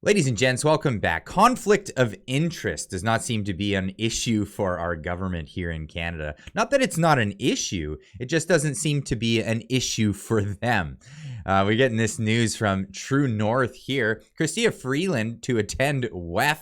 Ladies and gents, welcome back. Conflict of interest does not seem to be an issue for our government here in Canada. Not that it's not an issue, it just doesn't seem to be an issue for them. We're getting this news from True North here. Chrystia Freeland to attend WEF,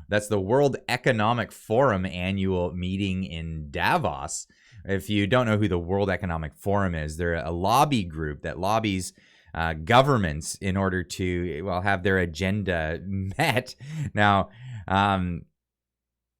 that's the World Economic Forum annual meeting in Davos. If you don't know who the World Economic Forum is, they're a lobby group that lobbies governments in order to, well, have their agenda met. Now,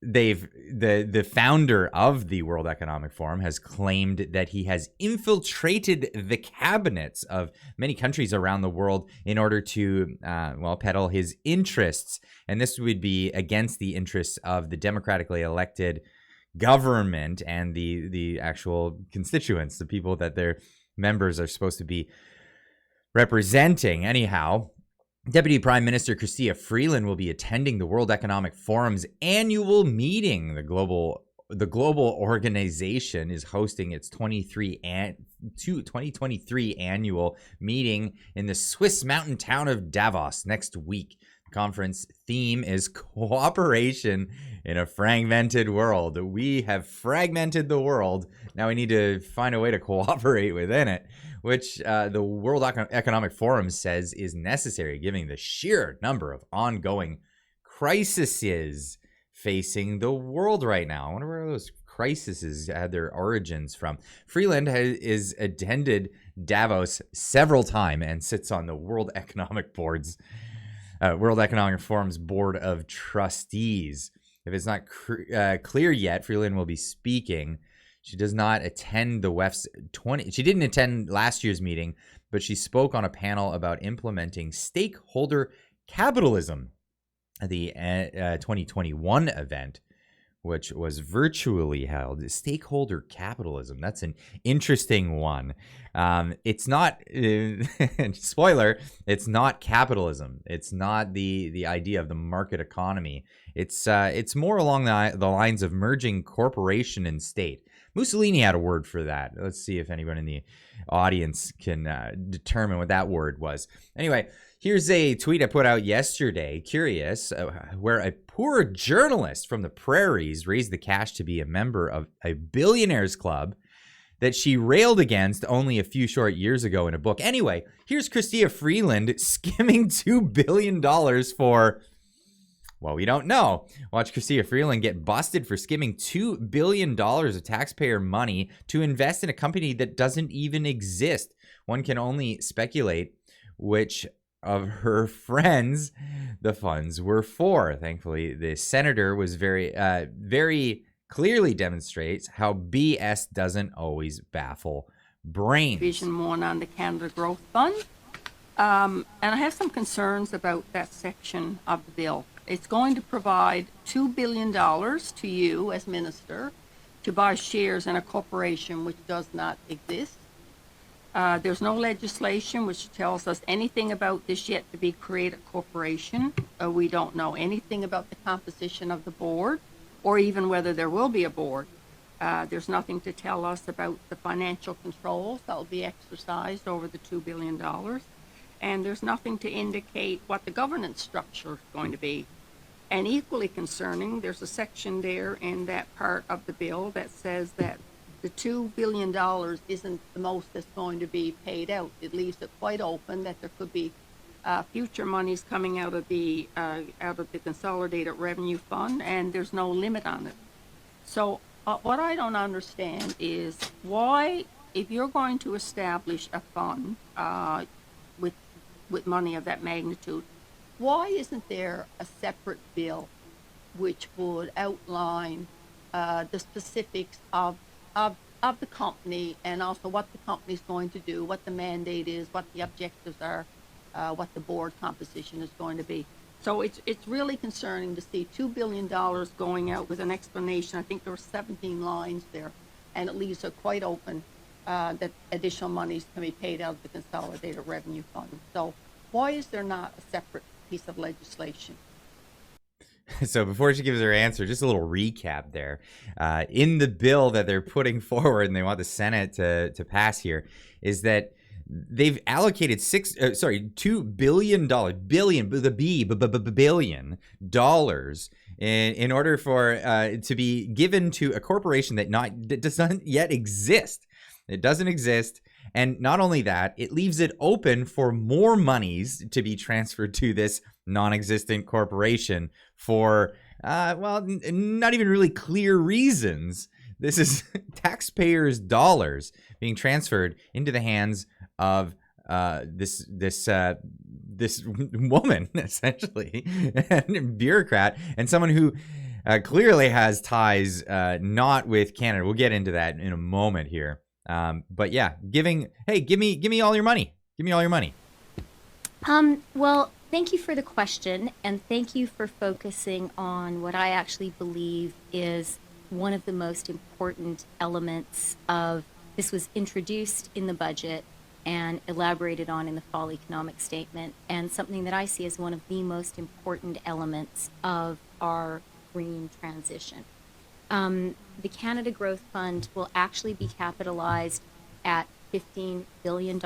the founder of the World Economic Forum has claimed that he has infiltrated the cabinets of many countries around the world in order to, peddle his interests. And this would be against the interests of the democratically elected government and the actual constituents, the people that their members are supposed to be representing. Anyhow, Deputy Prime Minister Chrystia Freeland will be attending the World Economic Forum's annual meeting. The global organization is hosting its 2023 annual meeting in the Swiss mountain town of Davos next week. The conference theme is cooperation in a fragmented world. We have fragmented the world. Now we need to find a way to cooperate within it, which the World Economic Forum says is necessary given the sheer number of ongoing crises facing the world right now. I wonder where those crises had their origins from. Freeland has attended Davos several times and sits on the World Economic Forum's Board of Trustees. If it's not clear yet, Freeland will be speaking. She does not attend the WEF's She didn't attend last year's meeting, but she spoke on a panel about implementing stakeholder capitalism at the 2021 event, which was virtually held. Stakeholder capitalism, that's an interesting one. It's not, spoiler, it's not capitalism. It's not the idea of the market economy. It's more along the lines of merging corporation and state. Mussolini had a word for that. Let's see if anyone in the audience can determine what that word was. Anyway, here's a tweet I put out yesterday, curious, where a poor journalist from the prairies raised the cash to be a member of a billionaires club that she railed against only a few short years ago in a book. Anyway, here's Chrystia Freeland skimming $2 billion for... well, we don't know. Watch Chrystia Freeland get busted for skimming $2 billion of taxpayer money to invest in a company that doesn't even exist. One can only speculate which of her friends the funds were for. Thankfully, the senator was very clearly demonstrates how BS doesn't always baffle brains. Division 1 on the Canada Growth Fund. And I have some concerns about that section of the bill. It's going to provide $2 billion to you as minister to buy shares in a corporation which does not exist. There's no legislation which tells us anything about this yet to be created corporation. We don't know anything about the composition of the board or even whether there will be a board. There's nothing to tell us about the financial controls that will be exercised over the $2 billion. And there's nothing to indicate what the governance structure is going to be. And equally concerning, there's a section there in that part of the bill that says that the $2 billion isn't the most that's going to be paid out. It leaves it quite open that there could be future monies coming out of the Consolidated Revenue Fund, and there's no limit on it. So what I don't understand is why, if you're going to establish a fund with money of that magnitude, why isn't there a separate bill which would outline the specifics of the company and also what the company's going to do, what the mandate is, what the objectives are, what the board composition is going to be? So it's really concerning to see $2 billion going out with an explanation. I think there were 17 lines there, and it leaves it quite open that additional monies can be paid out of the Consolidated Revenue Fund. So why is there not a separate piece of legislation? So before she gives her answer, just a little recap there. In the bill that they're putting forward and they want the Senate to pass here is that they've allocated $2 billion, billion dollars in order for to be given to a corporation that does not yet exist. It doesn't exist. And not only that, it leaves it open for more monies to be transferred to this non-existent corporation for, not even really clear reasons. This is taxpayers' dollars being transferred into the hands of this woman, essentially, and bureaucrat, and someone who clearly has ties not with Canada. We'll get into that in a moment here. But yeah, give me all your money. Give me all your money. Well, thank you for the question, and thank you for focusing on what I actually believe is one of the most important elements of this. Was introduced in the budget and elaborated on in the fall economic statement, and something that I see as one of the most important elements of our green transition. The Canada Growth Fund will actually be capitalized at $15 billion,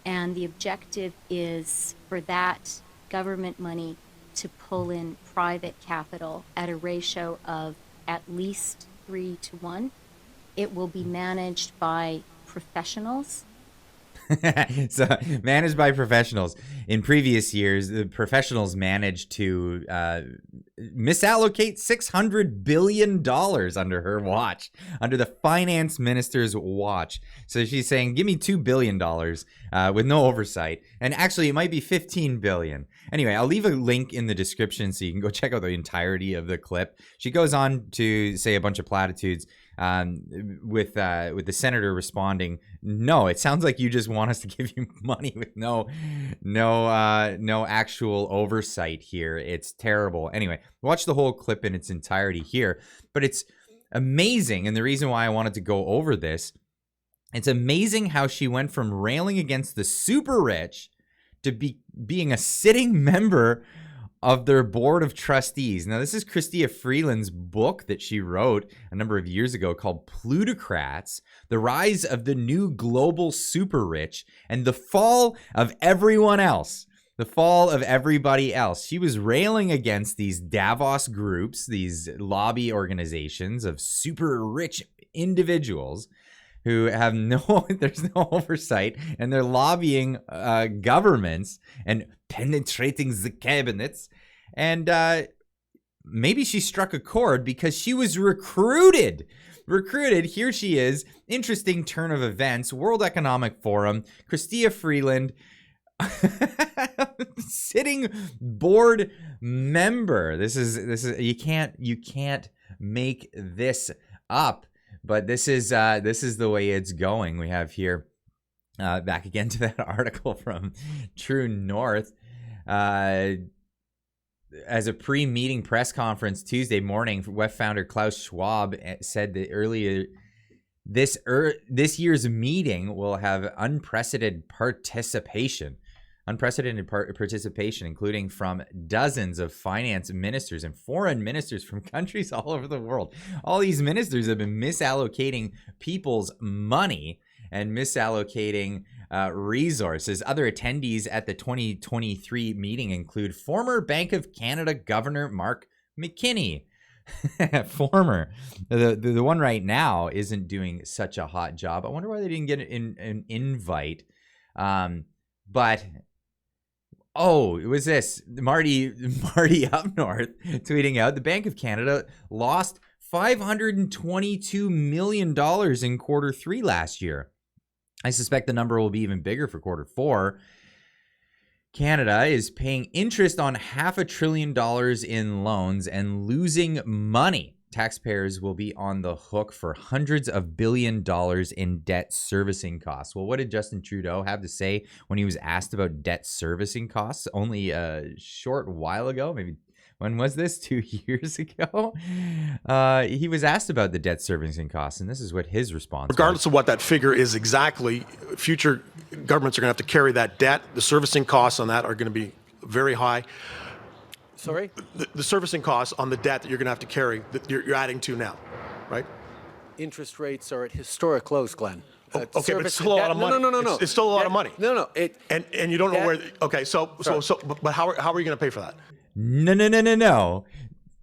and the objective is for that government money to pull in private capital at a ratio of at least 3 to 1. It will be managed by professionals. So managed by professionals. In previous years, the professionals managed to misallocate $600 billion under her watch, under the finance minister's watch. So she's saying, give me $2 billion with no oversight. And actually, it might be $15 billion. Anyway, I'll leave a link in the description so you can go check out the entirety of the clip. She goes on to say a bunch of platitudes. With the senator responding, no, it sounds like you just want us to give you money with no actual oversight here. It's terrible. Anyway, watch the whole clip in its entirety here. But it's amazing, and the reason why I wanted to go over this, it's amazing how she went from railing against the super rich to being a sitting member of their board of trustees. Now, this is Chrystia Freeland's book that she wrote a number of years ago called Plutocrats, The Rise of the New Global Super Rich and the Fall of Everyone Else. The fall of everybody else. She was railing against these Davos groups, these lobby organizations of super rich individuals who have there's no oversight, and they're lobbying governments and penetrating the cabinets. And maybe she struck a chord because she was recruited. Here she is. Interesting turn of events. World Economic Forum. Chrystia Freeland, sitting board member. This is you can't make this up. But this is the way it's going. We have here, back again to that article from True North. As a pre-meeting press conference Tuesday morning, WEF founder Klaus Schwab said that earlier this year's meeting will have unprecedented participation, including from dozens of finance ministers and foreign ministers from countries all over the world. All these ministers have been misallocating people's money and misallocating resources. Other attendees at the 2023 meeting include former Bank of Canada Governor Mark McKinney. Former. The one right now isn't doing such a hot job. I wonder why they didn't get an invite. But oh, it was this. Marty Up North tweeting out, the Bank of Canada lost $522 million in Q3 last year. I suspect the number will be even bigger for Q4. Canada is paying interest on $500 billion in loans and losing money. Taxpayers will be on the hook for hundreds of billions of dollars in debt servicing costs. Well, what did Justin Trudeau have to say when he was asked about debt servicing costs only a short while ago? Maybe, when was this? 2 years ago? He was asked about the debt servicing costs, and this is what his response Regardless was. of what that figure is exactly, future governments are going to have to carry that debt. The servicing costs on that are going to be very high. Sorry? The servicing costs on the debt that you're going to have to carry, that you're adding to now, right? Interest rates are at historic lows, Glenn. Okay, but service it's still a lot of money. No. It's still a lot of money. No. And you don't know where. Okay, Sorry. but how are you going to pay for that? No.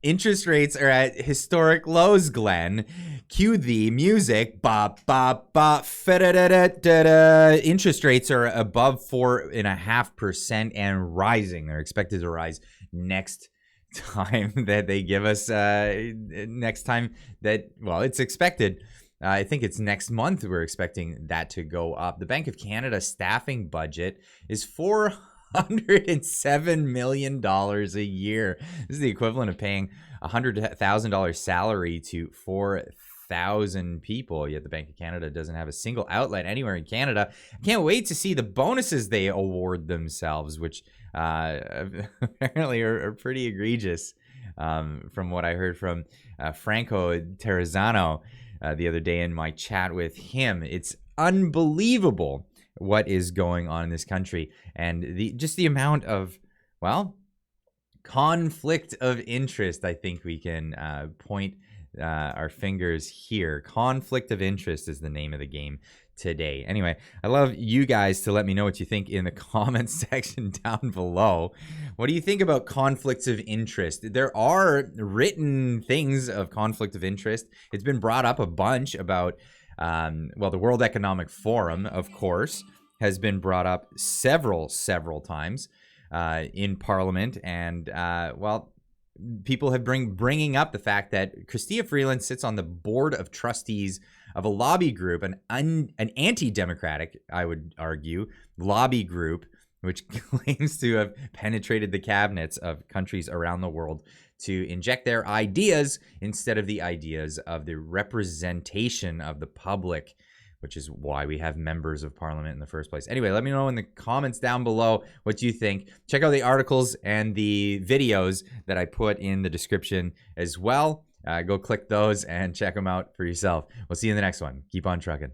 Interest rates are at historic lows, Glenn. Cue the music. Ba ba ba. Fa-da-da-da-da-da. Interest rates are above 4.5% and rising. They're expected to rise next time that they give us. Next time that, well, it's expected. I think it's next month we're expecting that to go up. The Bank of Canada staffing budget is $407 million a year. This is the equivalent of paying $100,000 salary to 4,000 people, yet the Bank of Canada doesn't have a single outlet anywhere in Canada. I can't wait to see the bonuses they award themselves, which apparently are pretty egregious, from what I heard from Franco Terrazzano the other day in my chat with him. It's unbelievable what is going on in this country, and just the amount of, well, conflict of interest. I think we can point our fingers here. Conflict of interest is the name of the game today. Anyway, I love you guys to let me know what you think in the comments section down below. What do you think about conflicts of interest? There are written things of conflict of interest. It's been brought up a bunch about, well, the World Economic Forum, of course, has been brought up several times in Parliament. And, well, people have bringing up the fact that Chrystia Freeland sits on the board of trustees of a lobby group, an anti-democratic, I would argue, lobby group, which claims to have penetrated the cabinets of countries around the world to inject their ideas instead of the ideas of the representation of the public, which is why we have members of parliament in the first place. Anyway, let me know in the comments down below what you think. Check out the articles and the videos that I put in the description as well. Go click those and check them out for yourself. We'll see you in the next one. Keep on trucking.